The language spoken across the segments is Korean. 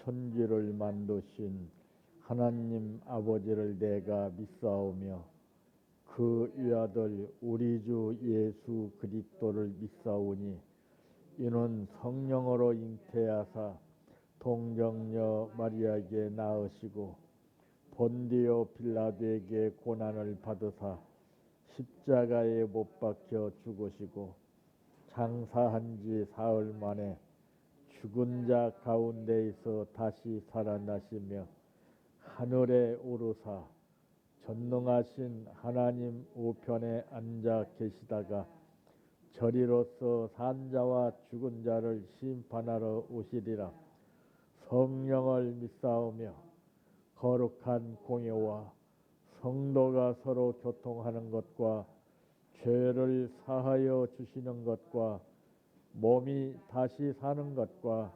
천지를 만드신 하나님 아버지를 내가 믿사오며 그 위아들 우리 주 예수 그리스도를 믿사오니 이는 성령으로 잉태하사 동정녀 마리아에게 낳으시고 본디오 빌라도에게 고난을 받으사 십자가에 못 박혀 죽으시고 장사한 지 사흘 만에 죽은 자 가운데에서 다시 살아나시며 하늘에 오르사 전능하신 하나님 우편에 앉아 계시다가 저리로서 산 자와 죽은 자를 심판하러 오시리라. 성령을 믿사오며 거룩한 공예와 성도가 서로 교통하는 것과 죄를 사하여 주시는 것과 몸이 다시 사는 것과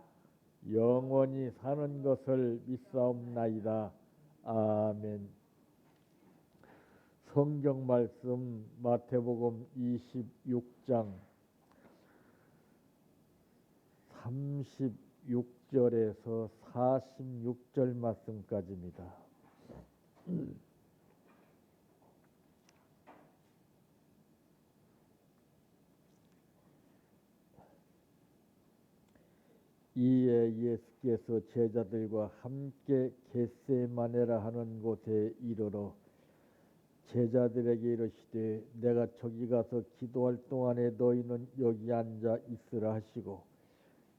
영원히 사는 것을 믿사옵나이다. 아멘. 성경 말씀 마태복음 26장 36절에서 46절 말씀까지입니다. 이에 예수께서 제자들과 함께 겟세마네라 하는 곳에 이르러 제자들에게 이르시되 내가 저기 가서 기도할 동안에 너희는 여기 앉아 있으라 하시고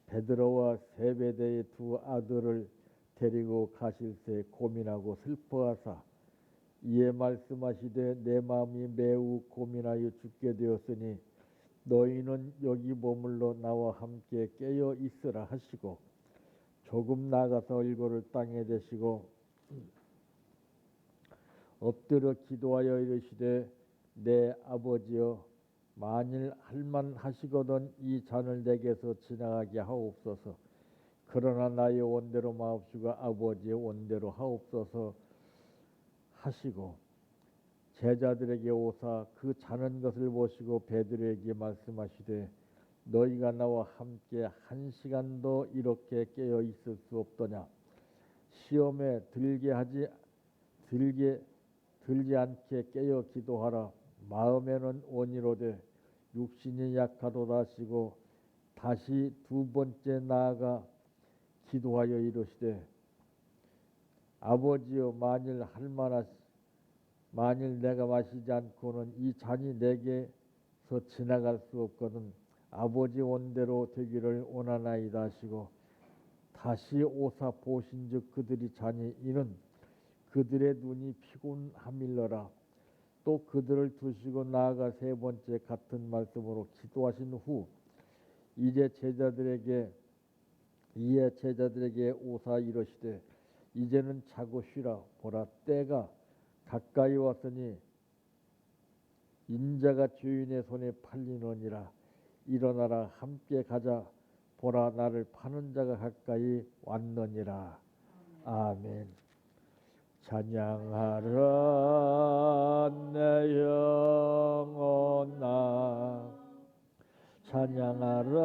베드로와 세베대의 두 아들을 데리고 가실새 고민하고 슬퍼하사 이에 말씀하시되 내 마음이 매우 고민하여 죽게 되었으니 너희는 여기 머물러 나와 함께 깨어 있으라 하시고 조금 나가서 얼굴을 땅에 대시고 엎드려 기도하여 이르시되 내 아버지여 만일 할만하시거든 이 잔을 내게서 지나가게 하옵소서. 그러나 나의 원대로 마옵시고 아버지의 원대로 하옵소서 하시고 제자들에게 오사 그 자는 것을 보시고 베드로에게 말씀하시되 너희가 나와 함께 한 시간도 이렇게 깨어 있을 수 없더냐. 시험에 들지 않게 깨어 기도하라. 마음에는 원이로되 육신이 약하도다 하시고 다시 두 번째 나아가 기도하여 이르시되 아버지여 만일 내가 마시지 않고는 이 잔이 내게서 지나갈 수 없거든 아버지 원대로 되기를 원하나이다 하시고 다시 오사 보신즉 그들이 자니 이는 그들의 눈이 피곤함일러라. 또 그들을 두시고 나아가 세 번째 같은 말씀으로 기도하신 후 이에 제자들에게 오사 이르시되 이제는 자고 쉬라. 보라 때가 가까이 왔으니 인자가 주인의 손에 팔리느니라. 일어나라 함께 가자. 보라 나를 파는 자가 가까이 왔느니라. 아멘. 찬양하라 내 영혼아 찬양하라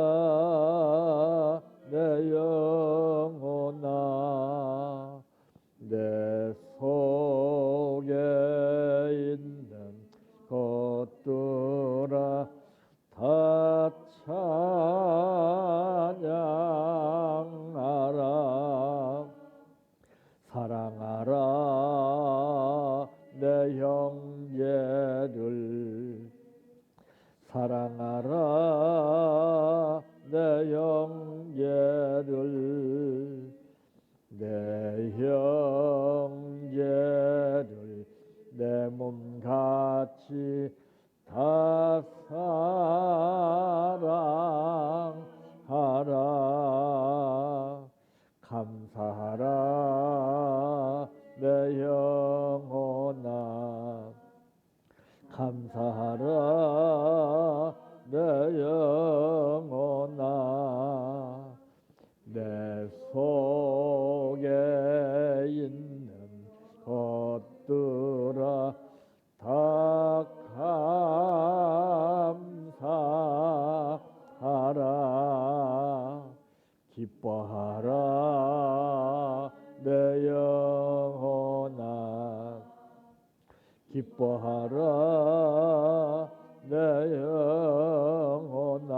내 영혼아 내 속에 있는 것들아 다 찬양하라 사랑하라 내 형제를 사랑하라 내 형제를 내 형제를 내 몸같이 다 사랑하라 감사하라 내 영혼아 감사하라 내 영혼아 내 속에 있는 것들아 다 감사하라 기뻐하라 기뻐하라 내 영혼아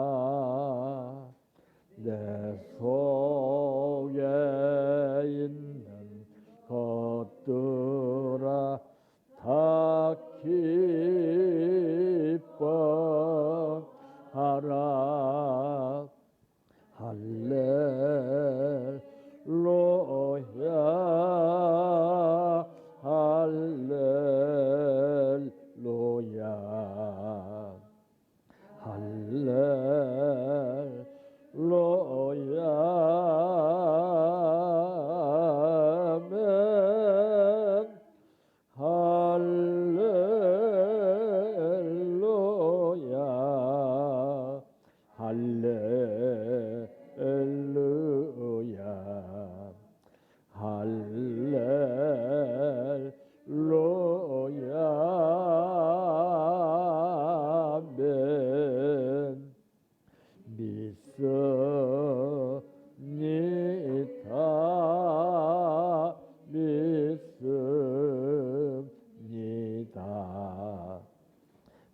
내 속에 있는 것들아 다 기뻐하라 할렐루야 할렐루야 할렐루야 아멘 할렐루야 할렐루야 할렐루야 아멘 믿습니다 믿습니다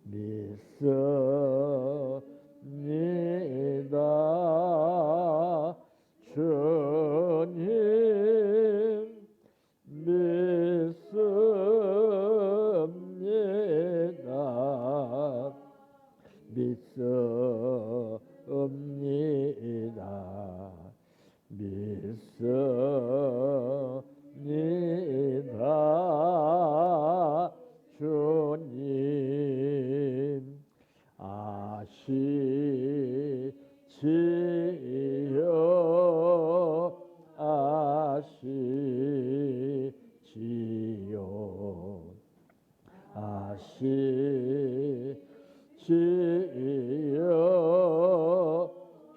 믿습니다 주님 믿습니다 믿습니다 믿습니다 주님 아시지요 아시지요 아시지요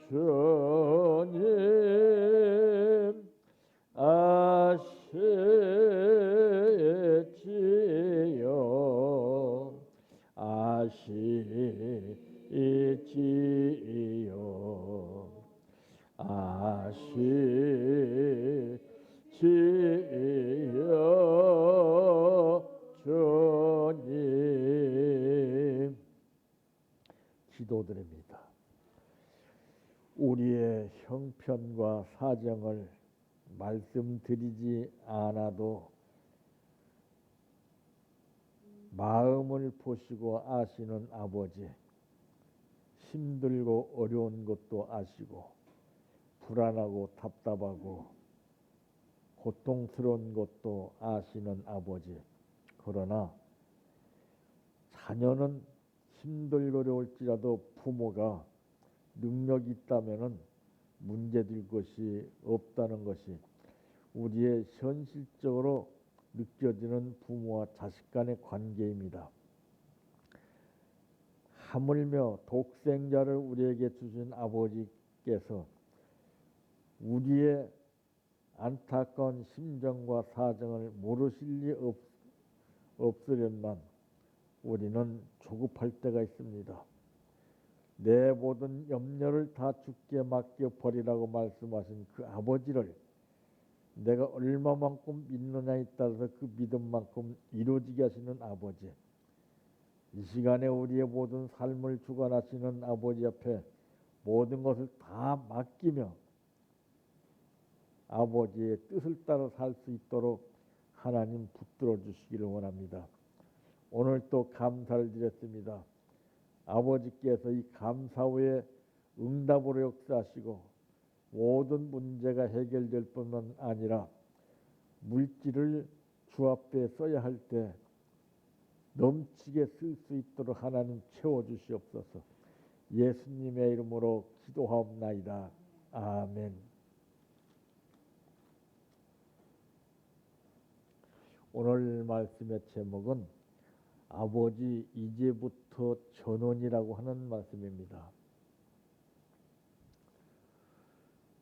주님 아시지요 아시지요 아시지요 주님 기도드립니다. 우리의 형편과 사정을 말씀드리지 않아도 마음을 보시고 아시는 아버지, 힘들고 어려운 것도 아시고 불안하고 답답하고 고통스러운 것도 아시는 아버지, 그러나 자녀는 힘들고 어려울지라도 부모가 능력이 있다면 문제될 것이 없다는 것이 우리의 현실적으로 느껴지는 부모와 자식 간의 관계입니다. 하물며 독생자를 우리에게 주신 아버지께서 우리의 안타까운 심정과 사정을 모르실 리 없으련만 우리는 조급할 때가 있습니다. 내 모든 염려를 다 주께 맡겨 버리라고 말씀하신 그 아버지를 내가 얼마만큼 믿느냐에 따라서 그 믿음만큼 이루어지게 하시는 아버지, 이 시간에 우리의 모든 삶을 주관하시는 아버지 앞에 모든 것을 다 맡기며 아버지의 뜻을 따라 살 수 있도록 하나님 붙들어 주시기를 원합니다. 오늘 또 감사를 드렸습니다. 아버지께서 이 감사 후에 응답으로 역사하시고 모든 문제가 해결될 뿐만 아니라 물질을 주 앞에 써야 할 때 넘치게 쓸 수 있도록 하나님 채워주시옵소서. 예수님의 이름으로 기도하옵나이다. 아멘. 오늘 말씀의 제목은 아버지 이제부터 전원이라고 하는 말씀입니다.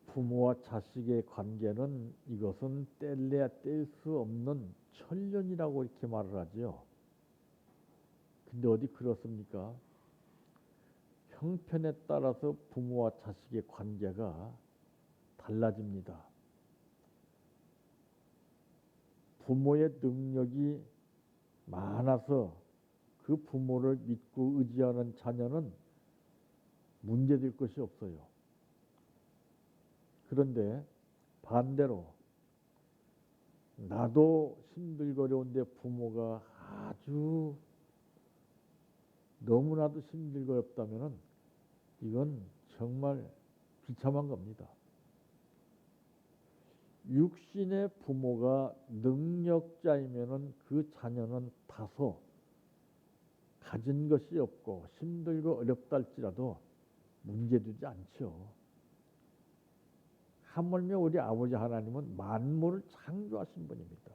부모와 자식의 관계는 이것은 뗄래야 뗄 수 없는 천년이라고 이렇게 말을 하죠. 근데 어디 그렇습니까? 형편에 따라서 부모와 자식의 관계가 달라집니다. 부모의 능력이 많아서 그 부모를 믿고 의지하는 자녀는 문제될 것이 없어요. 그런데 반대로 나도 힘들고 어려운데 부모가 아주 너무나도 힘들고 어렵다면은 이건 정말 비참한 겁니다. 육신의 부모가 능력자이면은 그 자녀는 다소 가진 것이 없고 힘들고 어렵다 할지라도 문제되지 않죠. 하물며 우리 아버지 하나님은 만물을 창조하신 분입니다.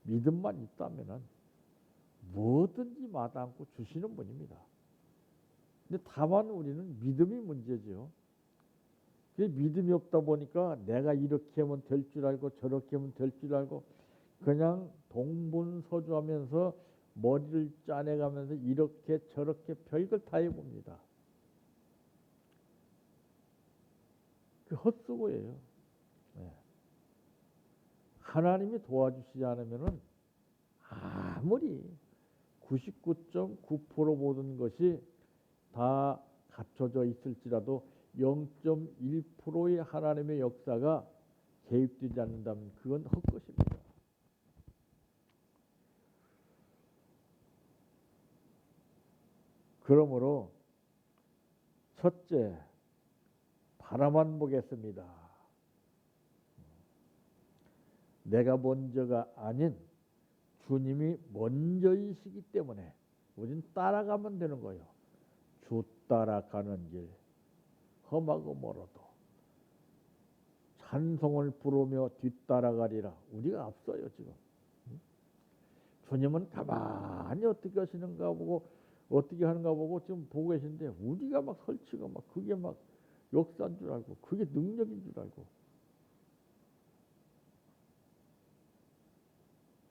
믿음만 있다면은 뭐든지 마다않고 주시는 분입니다. 근데 다만 우리는 믿음이 문제죠. 그 믿음이 없다 보니까 내가 이렇게 하면 될 줄 알고 저렇게 하면 될 줄 알고 그냥 동분서주하면서 머리를 짜내가면서 이렇게 저렇게 별걸 다 해봅니다. 그 헛수고예요. 네. 하나님이 도와주시지 않으면은 아무리 99.9% 모든 것이 다 갖춰져 있을지라도 0.1%의 하나님의 역사가 개입되지 않는다면 그건 헛것입니다. 그러므로 첫째, 바라만 보겠습니다. 내가 먼저가 아닌 주님이 먼저이시기 때문에 우린 따라가면 되는 거예요. 주 따라가는 길 험하고 멀어도 찬송을 부르며 뒤따라가리라. 우리가 앞서요 지금. 주님은 가만히 어떻게 하시는가 보고 어떻게 하는가 보고 지금 보고 계신데 우리가 막 설치고 막 그게 막 역사인 줄 알고 그게 능력인 줄 알고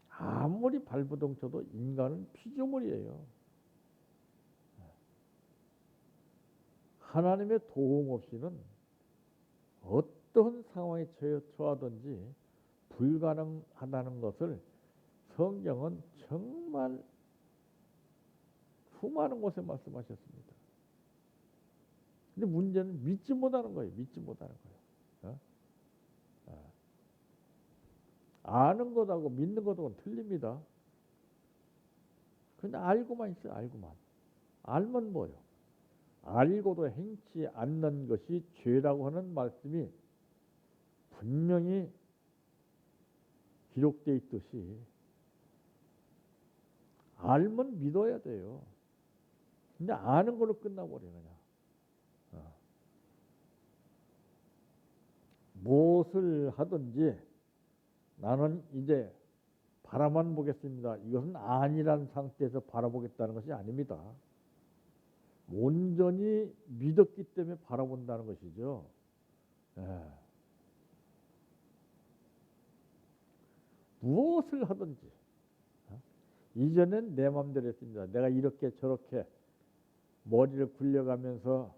아무리 발버둥 쳐도 인간은 피조물이에요. 하나님의 도움 없이는 어떤 상황에 처하든지 불가능하다는 것을 성경은 정말 수많은 곳에 말씀하셨습니다. 근데 문제는 믿지 못하는 거예요. 믿지 못하는 거예요. 아는 것하고 믿는 것하고는 틀립니다. 그냥 알고만 있어요. 알고만. 알면 뭐요? 알고도 행치 않는 것이 죄라고 하는 말씀이 분명히 기록되어 있듯이 알면 믿어야 돼요. 근데 아는 걸로 끝나버려 그냥. 무엇을 하든지 나는 이제 바라만 보겠습니다. 이것은 아니라는 상태에서 바라보겠다는 것이 아닙니다. 온전히 믿었기 때문에 바라본다는 것이죠. 예. 무엇을 하든지 이전엔 내 마음대로 했습니다. 내가 이렇게 저렇게 머리를 굴려가면서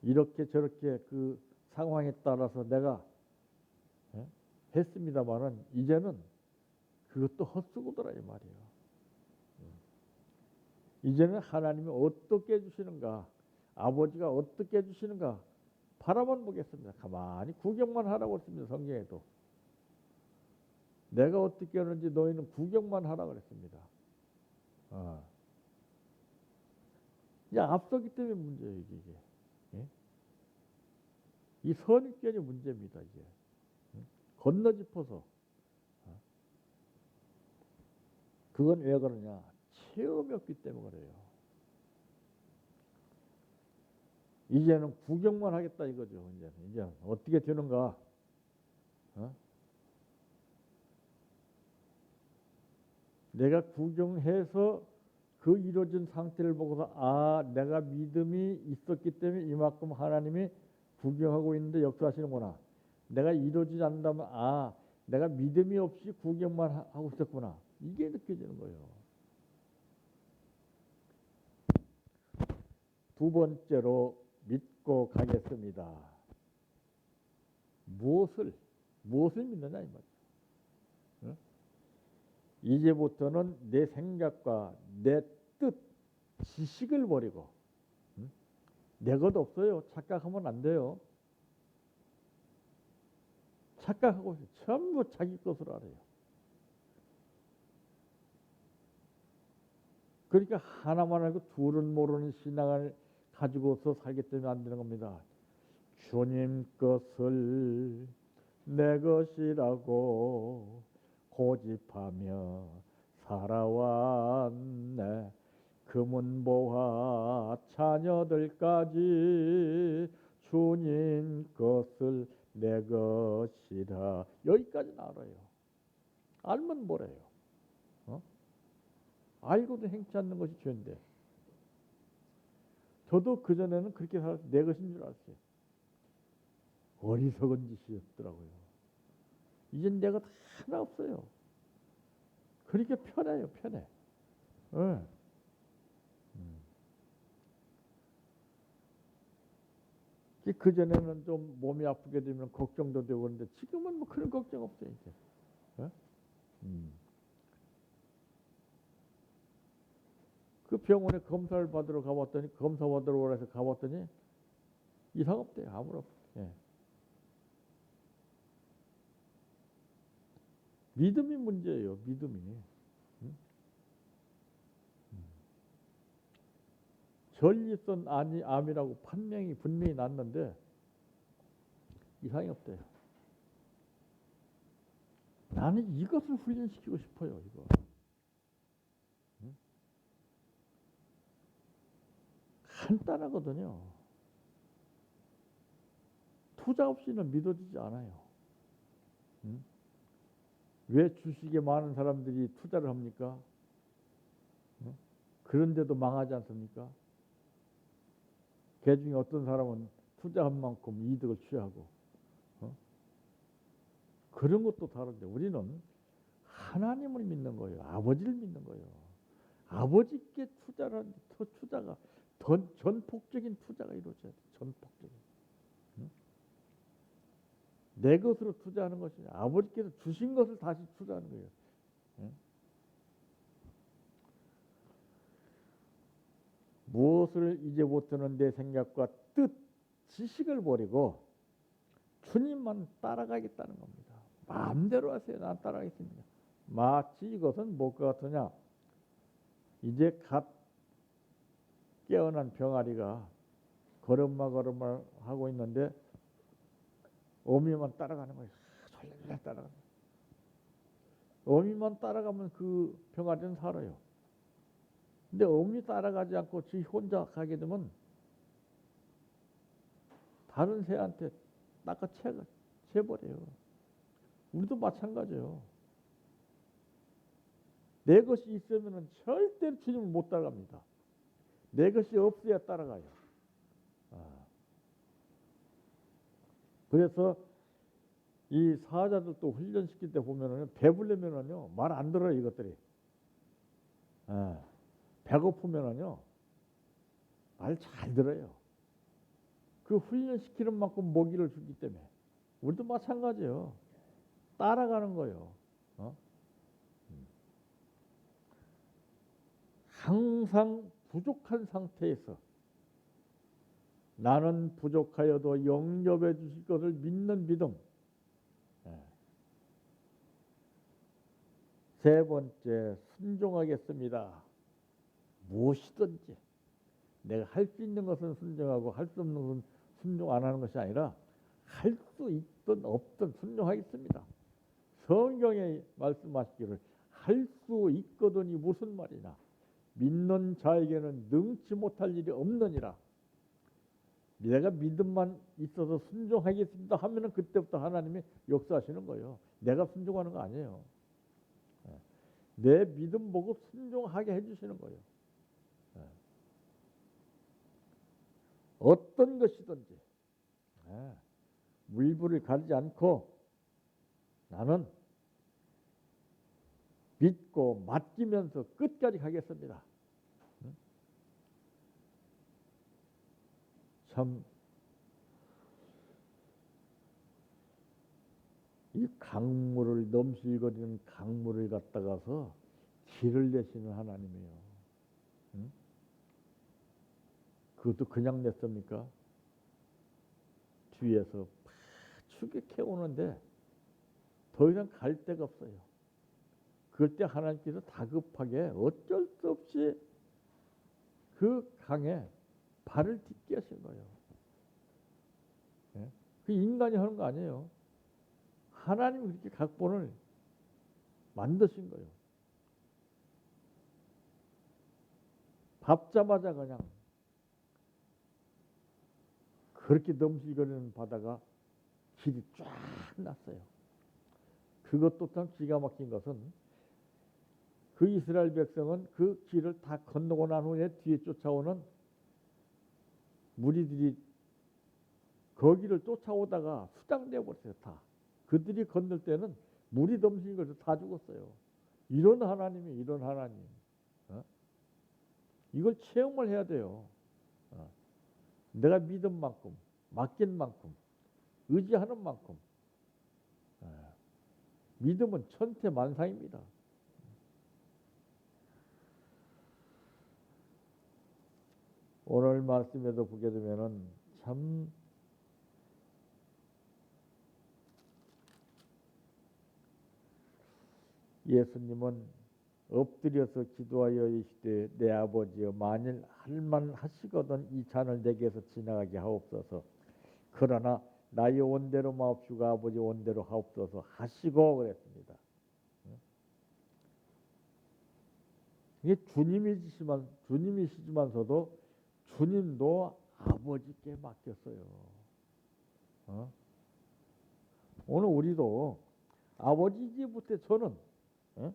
이렇게 저렇게 그 상황에 따라서 내가 했습니다만은 이제는 그것도 헛수고더라 이 말이에요. 이제는 하나님이 어떻게 해주시는가, 아버지가 어떻게 해주시는가 바라만 보겠습니다. 가만히 구경만 하라고 했습니다. 성경에도. 내가 어떻게 하는지 너희는 구경만 하라고 그랬습니다. 이제 앞서기 때문에 문제예요, 이게. 예? 이 선입견이 문제입니다, 이게. 건너짚어서. 그건 왜 그러냐? 체험이 없기 때문에 그래요. 이제는 구경만 하겠다 이거죠. 이제 어떻게 되는가? 내가 구경해서 그 이루어진 상태를 보고서 내가 믿음이 있었기 때문에 이만큼 하나님이 구경하고 있는데 역사하시는구나. 내가 이루어지지 않는다면 내가 믿음이 없이 구경만 하고 있었구나. 이게 느껴지는 거예요. 두 번째로 믿고 가겠습니다. 무엇을 믿느냐 이 말이에요. 이제부터는 내 생각과 내 뜻, 지식을 버리고, 내 것 없어요. 착각하면 안 돼요. 착각하고 전부 자기 것으로 알아요. 그러니까 하나만 알고 둘은 모르는 신앙을 가지고서 살기 때문에 안 되는 겁니다. 주님 것을 내 것이라고 고집하며 살아왔네. 금은보화 자녀들까지 주님 것을 내 것이라. 여기까지는 알아요. 알면 뭐래요? 어? 알고도 행치 않는 것이 죄인데. 저도 그전에는 그렇게 살아서 내 것인 줄 알았어요. 어리석은 짓이었더라고요. 이젠 내가 다 하나 없어요. 그렇게 편해요, 편해. 네. 그전에는 좀 몸이 아프게 되면 걱정도 되고 그런데 지금은 뭐 그런 걱정 없어요, 이제. 네? 그 병원에 검사를 받으러 가봤더니, 검사 받으러 오라 해서 가봤더니 이상 없대요. 아무런 없대요. 예. 믿음이 문제예요. 믿음이. 전립선 암이라고 판명이 분명히 났는데 이상이 없대요. 나는 이것을 훈련시키고 싶어요. 이거. 간단하거든요. 투자 없이는 믿어지지 않아요. 왜 주식에 많은 사람들이 투자를 합니까? 그런데도 망하지 않습니까? 그 중에 어떤 사람은 투자한 만큼 이득을 취하고, 그런 것도 다른데 우리는 하나님을 믿는 거예요. 아버지를 믿는 거예요. 아버지께 투자가 전폭적인 투자가 이루어져야 돼. 전폭적인. 내 것으로 투자하는 것이 아버지께서 주신 것을 다시 투자하는 거예요. 무엇을 이제부터는 내 생각과 뜻, 지식을 버리고 주님만 따라가겠다는 겁니다. 마음대로 하세요. 난 따라가겠습니다. 마치 이것은 무엇과 같으냐? 이제 갓 깨어난 병아리가 걸음마 하고 있는데 어미만 따라가는 거예요. 졸래 따라가는 거예요. 어미만 따라가면 그 병아리는 살아요. 근데 어미 따라가지 않고 지 혼자 가게 되면 다른 새한테 낚아채버려요. 우리도 마찬가지예요. 내 것이 있으면 절대로 주님을 못 따라갑니다. 내 것이 없어야 따라가요. 그래서 이 사자들도 훈련시킬 때 보면은 배부르면은요 말 안 들어요 이것들이. 배고프면은요 말 잘 들어요. 그 훈련시키는 만큼 먹이를 주기 때문에. 우리도 마찬가지예요. 따라가는 거예요. 항상 부족한 상태에서 나는 부족하여도 영접해 주실 것을 믿는 믿음. 세 번째, 순종하겠습니다. 무엇이든지 내가 할 수 있는 것은 순종하고 할 수 없는 것은 순종 안 하는 것이 아니라 할 수 있든 없든 순종하겠습니다. 성경에 말씀하시기를 할 수 있거든이 무슨 말이냐? 믿는 자에게는 능치 못할 일이 없느니라. 내가 믿음만 있어서 순종하겠습니다 하면은 그때부터 하나님이 역사하시는 거예요. 내가 순종하는 거 아니에요. 내 믿음 보고 순종하게 해주시는 거예요. 어떤 것이든지 물불을 가리지 않고 나는 믿고 맡기면서 끝까지 가겠습니다. 참 이 강물을 넘실거리는 강물을 갖다가서 길을 내시는 하나님이에요. 응? 그것도 그냥 냈습니까? 뒤에서 추격해 오는데 더 이상 갈 데가 없어요. 그럴 때 하나님께서 다급하게 어쩔 수 없이 그 강에 발을 딛게 하신 거예요. 예? 그 인간이 하는 거 아니에요. 하나님이 그렇게 각본을 만드신 거예요. 밟자마자 그냥 그렇게 넘실거리는 바다가 길이 쫙 났어요. 그것도 참 기가 막힌 것은 그 이스라엘 백성은 그 길을 다 건너고 난 후에 뒤에 쫓아오는 무리들이 거기를 쫓아오다가 수장되어 버렸어요. 다. 그들이 건널 때는 물이 넘치는 것을 다 죽었어요. 이런 하나님이 이런 하나님. 어? 이걸 체험을 해야 돼요. 어. 내가 믿은 만큼, 맡긴 만큼, 의지하는 만큼. 어. 믿음은 천태만상입니다. 오늘 말씀에도 보게 되면은 참 예수님은 엎드려서 기도하여 이르시되 내 아버지여 만일 할만하시거든 이 잔을 내게서 지나가게 하옵소서. 그러나 나의 원대로 마옵시고 아버지 원대로 하옵소서 하시고 그랬습니다. 이게 주님이시지만서도 주님도 아버지께 맡겼어요. 어? 오늘 우리도 아버지께부터 저는 어?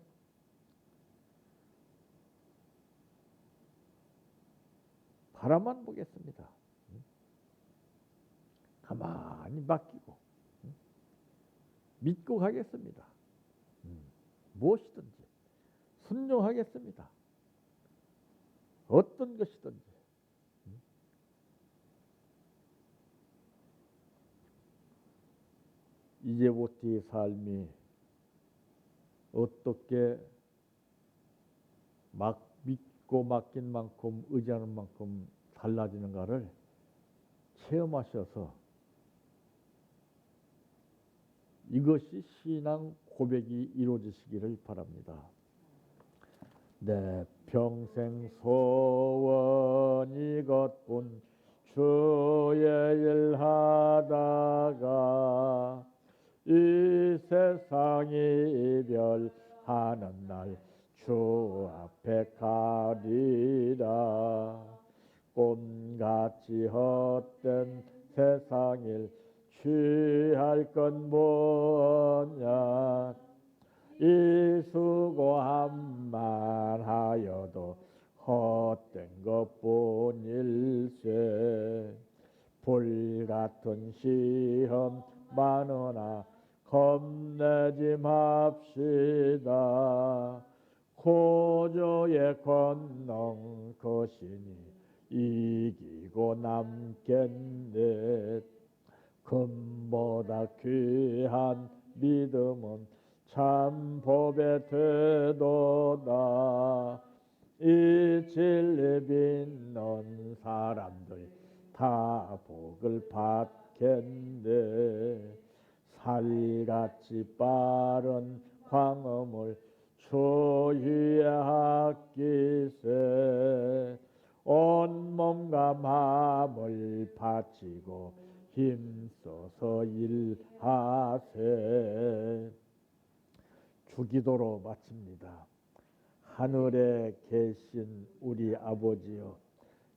바라만 보겠습니다. 가만히 맡기고 믿고 가겠습니다. 무엇이든지 순종하겠습니다. 어떤 것이든지. 이제부터의 삶이 어떻게 믿고 맡긴 만큼 의지하는 만큼 달라지는가를 체험하셔서 이것이 신앙 고백이 이루어지시기를 바랍니다. 내 평생 소원 이것뿐 주의 일 하다가 이 세상이 이별하는 날 주 앞에 가리라. 꿈같이 헛된 세상일 취할 건 뭐냐. 이 수고함만 하여도 헛된 것뿐일세. 불같은 시험 많으나 겁내지 맙시다. 고조의 권능 것이니 이기고 남겠네. 금보다 귀한 믿음은 참 법에 되도다. 이 진리 믿는 사람들 다 복을 받겠네. 살같이 빠른 광음을 주위에 아끼세. 온몸과 마음을 바치고 힘써서 일하세. 주기도로 마칩니다. 하늘에 계신 우리 아버지여,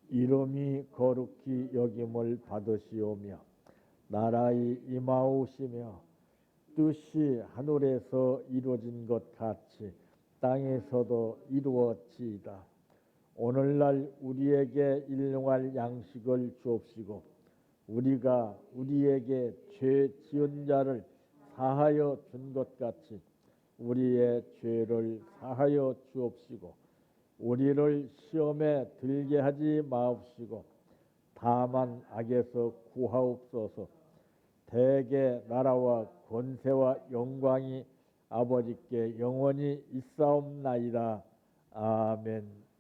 이름이 거룩히 여김을 받으시오며 나라의 임하오시며 뜻이 하늘에서 이루어진 것 같이 땅에서도 이루어지이다. 오늘날 우리에게 일용할 양식을 주옵시고 우리가 우리에게 죄 지은 자를 사하여 준 것 같이 우리의 죄를 사하여 주옵시고 우리를 시험에 들게 하지 마옵시고 다만 악에서 구하옵소서. 대개 나라와 권세와 영광이 아버지께 영원히 있사옵나이다. 아멘.